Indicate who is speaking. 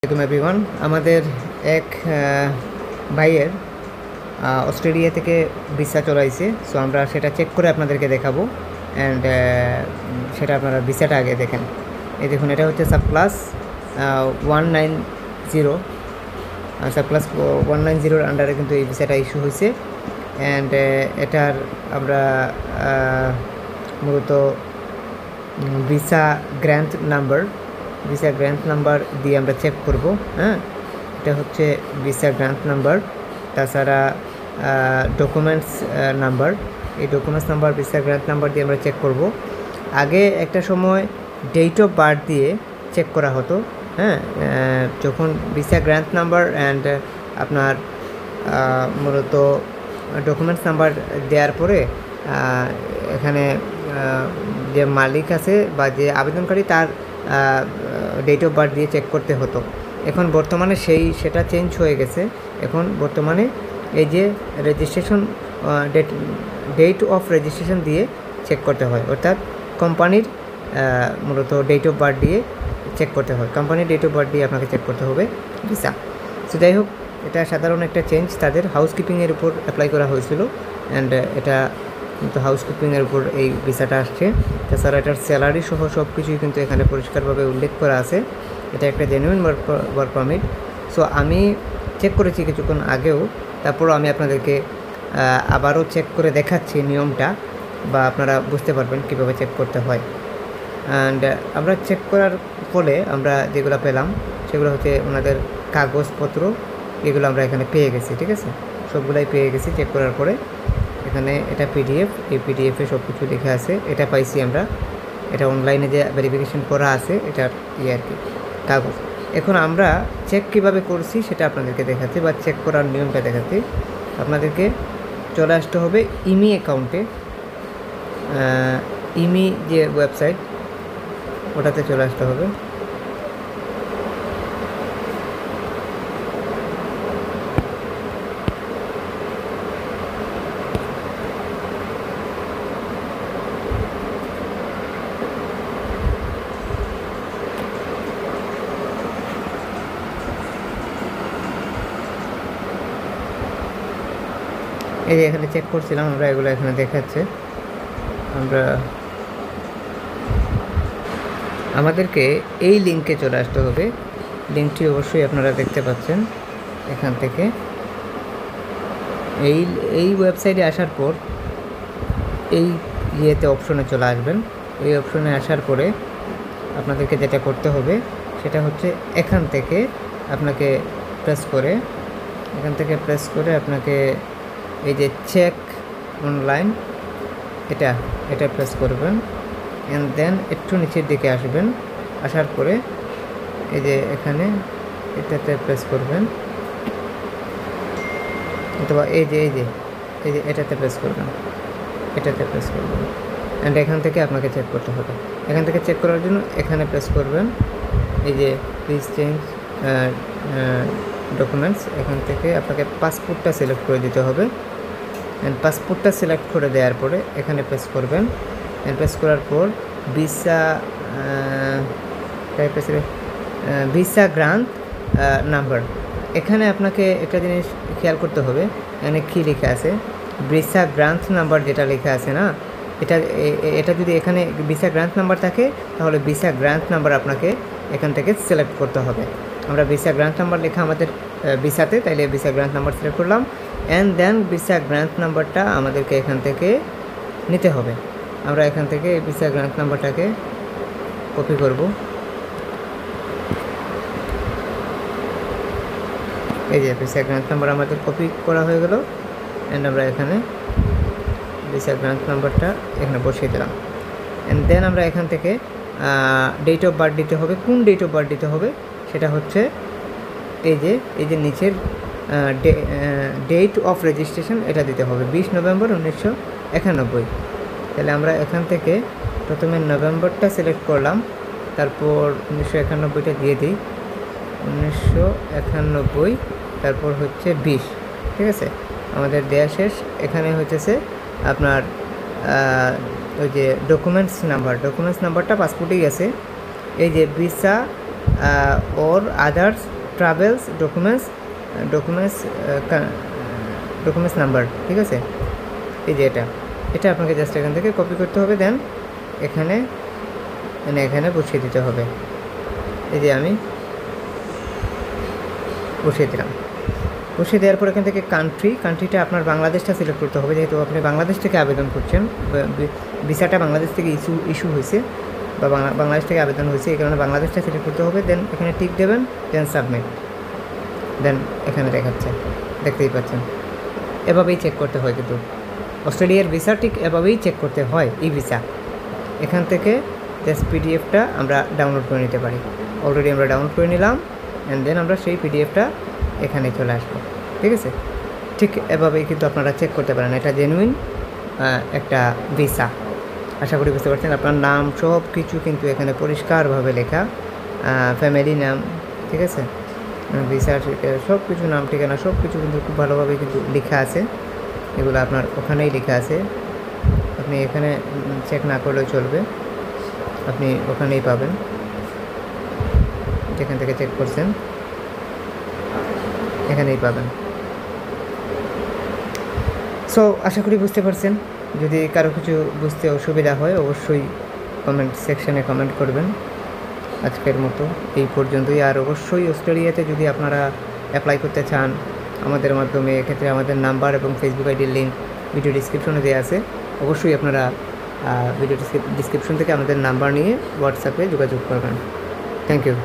Speaker 1: আসসালামু এভরিওয়ান। আমাদের এক ভাইয়ের অস্ট্রেলিয়া থেকে ভিসা চলে আসছে। সো আমরা সেটা চেক করে আপনাদেরকে দেখাবো। অ্যান্ড সেটা আপনারা ভিসাটা আগে দেখেন। এই দেখুন, এটা হচ্ছে সাবক্লাস 190। সাবক্লাস 190-র আন্ডারে কিন্তু এই ভিসাটা ইস্যু হয়েছে। অ্যান্ড এটার আমরা মূলত ভিসা গ্র্যান্ট নাম্বার দিয়ে আমরা চেক করব। হ্যাঁ, এটা হচ্ছে ভিসা গ্র্যান্ট নাম্বার। তাছাড়া ডকুমেন্টস নাম্বার, এই documents number visa grant number দিয়ে আমরা চেক করব। আগে একটা সময় ডেট অফ বার্থ দিয়ে চেক করা হতো। হ্যাঁ, যখন ভিসা গ্র্যান্ট নাম্বার অ্যান্ড আপনার মূলত ডকুমেন্টস নাম্বার দেওয়ার পরে এখানে যে মালিক আছে বা যে আবেদনকারী তার ডেট অফ বার্থ দিয়ে চেক করতে হতো। এখন বর্তমানে সেটা চেঞ্জ হয়ে গেছে। এখন বর্তমানে এই যে রেজিস্ট্রেশন ডেট অফ রেজিস্ট্রেশন দিয়ে চেক করতে হয়, অর্থাৎ কোম্পানির মূলত ডেট অফ বার্থ দিয়ে চেক করতে হয়। কোম্পানির ডেট অফ বার্থ দিয়ে আপনাকে চেক করতে হবে ভিসা। সো যাই হোক, এটা সাধারণ একটা চেঞ্জ তাদের হাউসকিপিংয়ের উপর অ্যাপ্লাই করা হয়েছিল। অ্যান্ড এটা কিন্তু হাউসকিপিংয়ের উপর এই ভিসাটা আসছে। তাছাড়া এটার স্যালারি সহ সব কিছুই কিন্তু এখানে পরিষ্কারভাবে উল্লেখ করা আছে। এটা একটা জেনুইন ওয়ার্ক পারমিট। সো আমি চেক করেছি কিছুক্ষণ আগেও, তারপরও আমি আপনাদেরকে আবারও চেক করে দেখাচ্ছি নিয়মটা, বা আপনারা বুঝতে পারবেন কীভাবে চেক করতে হয়। অ্যান্ড আমরা চেক করার ফলে আমরা যেগুলো পেলাম সেগুলো হচ্ছে ওনাদের কাগজপত্র, এগুলো আমরা এখানে পেয়ে গেছি। ঠিক আছে, সবগুলাই পেয়ে গেছি চেক করার পরে। এখানে এটা পিডিএফ, এই পিডিএফে সব কিছু লেখা আছে, এটা পাইছি আমরা। এটা অনলাইনে যে ভেরিফিকেশন করা আছে এটার আর কি কাগজ। এখন আমরা চেক কিভাবে করছি সেটা আপনাদেরকে দেখাচ্ছি, বা চেক করার নিয়মটা দেখাচ্ছি। আপনাদেরকে চলে আসতে হবে ইমি অ্যাকাউন্টে, ইমি যে ওয়েবসাইট ওটাতে চলে আসতে হবে। এই যে এখানে চেক করছিলাম আমরা, এগুলো এখানে দেখাচ্ছে। আমাদেরকে এই লিঙ্কে চলে আসতে হবে। লিঙ্কটি অবশ্যই আপনারা দেখতে পাচ্ছেন এখান থেকে। এই ওয়েবসাইটে আসার পর এই ইয়েতে অপশনে চলে আসবেন। এই অপশনে আসার পরে আপনাদেরকে যেটা করতে হবে সেটা হচ্ছে এখান থেকে প্রেস করে আপনাকে এই যে চেক অনলাইন এটা প্রেস করবেন। অ্যান্ড দেন একটু নিচের দিকে আসবেন। আসার পরে এই যে এখানে এটাতে প্রেস করবেন, অথবা এই যে এটাতে প্রেস করবেন। অ্যান্ড এখান থেকে আপনাকে চেক করতে হবে। এখান থেকে চেক করার জন্য এখানে প্রেস করবেন, এই যে প্লিজ চেঞ্জ ডকুমেন্টস। এখান থেকে আপনাকে পাসপোর্টটা সিলেক্ট করে দিতে হবে। অ্যান্ড পাসপোর্টটা সিলেক্ট করে দেওয়ার পরে এখানে প্রেস করবেন। অ্যান্ড প্রেস করার পর ভিসা গ্রান্ট নাম্বার, এখানে আপনাকে একটা জিনিস খেয়াল করতে হবে। এখানে কী লেখা আছে, ভিসা গ্রান্ট নাম্বার যেটা লেখা আছে না, এটা যদি এখানে ভিসা গ্রান্ট নাম্বার থাকে তাহলে ভিসা গ্রান্ট নাম্বার আপনাকে এখান থেকে সিলেক্ট করতে হবে। আমরা ভিসা গ্রান্ট নাম্বার লেখা আমাদের ভিসাতে, তাইলে ভিসা গ্রান্ট নাম্বার সিলেক্ট করলাম। অ্যান্ড দেন ভিসা গ্রান্ট নাম্বারটা আমাদেরকে এখান থেকে নিতে হবে। আমরা এখান থেকে ভিসা গ্রান্ট নাম্বারটাকে কপি করব। এই যে ভিসা গ্রান্ট নাম্বার আমাদের কপি করা হয়ে গেল। অ্যান্ড আমরা এখানে ভিসা গ্রান্ট নাম্বারটা এখানে বসিয়ে দিলাম। অ্যান্ড দেন আমরা এখান থেকে ডেট অফ বার্থ দিতে হবে। কোন ডেট অফ বার্থ দিতে হবে সেটা হচ্ছে এই যে নিচের ডেট অফ রেজিস্ট্রেশন, এটা দিতে হবে 20 নভেম্বর 1991। তাহলে আমরা এখান থেকে প্রথমে নভেম্বরটা সিলেক্ট করলাম, তারপর 1991টা দিয়ে দিই, 1991, তারপর হচ্ছে 20। ঠিক আছে, আমাদের দেয়া শেষ। এখানে হচ্ছে আপনার ওই যে ডকুমেন্টস নাম্বারটা পাসপোর্টেই আছে। এই যে ভিসা ওর আদার্স ট্রাভেলস ডকুমেন্টস নাম্বার, ঠিক আছে। এই যে এটা আপনাকে জাস্ট এখান থেকে কপি করতে হবে, দেন এখানে বসিয়ে দিতে হবে। এই যে আমি বসিয়ে দিলাম। বসিয়ে দেওয়ার পর এখান থেকে কান্ট্রিটা আপনার বাংলাদেশটা সিলেক্ট করতে হবে, যেহেতু আপনি বাংলাদেশ থেকে আবেদন করছেন, ভিসাটা বাংলাদেশ থেকে ইস্যু হয়েছে বা বাংলাদেশ থেকে আবেদন হয়েছে, এই কারণে বাংলাদেশটা সিলেক্ট করতে হবে। দেন এখানে টিক দেবেন, দেন সাবমিট। দেন এখানে দেখাচ্ছে, দেখতেই পাচ্ছেন। এভাবেই চেক করতে হয়, কিন্তু অস্ট্রেলিয়ার ভিসা ঠিক এভাবেই চেক করতে হয়। ই ভিসা এখান থেকে জাস্ট পিডিএফটা আমরা ডাউনলোড করে নিতে পারি। অলরেডি আমরা ডাউনলোড করে নিলাম, অ্যান্ড দেন আমরা সেই পিডিএফটা এখানে চলে আসবো, ঠিক আছে। ঠিক এভাবেই কিন্তু আপনারা চেক করতে পারেন এটা জেনুইন একটা ভিসা। আশা করি বুঝতে পারছেন। আপনার নাম সব কিছু কিন্তু এখানে পরিষ্কারভাবে লেখা, ফ্যামিলি নাম, ঠিক আছে, ভিসা সব কিছু, নাম ঠিকানা সব কিছু কিন্তু খুব ভালোভাবে কিন্তু লেখা আছে। এগুলো আপনার ওখানেই লেখা আছে, আপনি এখানে চেক না করলেও চলবে, আপনি ওখানেই পাবেন যেখান থেকে চেক করছেন, এখানেই পাবেন। সো আশা করি বুঝতে পারছেন। যদি কারো কিছু বুঝতে অসুবিধা হয় অবশ্যই কমেন্ট সেকশানে কমেন্ট করবেন। আজকের মতো এই পর্যন্তই। আর অবশ্যই অস্ট্রেলিয়াতে যদি আপনারা অ্যাপ্লাই করতে চান আমাদের মাধ্যমে, এক্ষেত্রে আমাদের নাম্বার এবং ফেসবুক আইডির লিঙ্ক ভিডিও ডিসক্রিপশনে দেওয়া আছে। অবশ্যই আপনারা ভিডিও ডিসক্রিপশন থেকে আমাদের নাম্বার নিয়ে হোয়াটসঅ্যাপে যোগাযোগ করবেন। Thank you.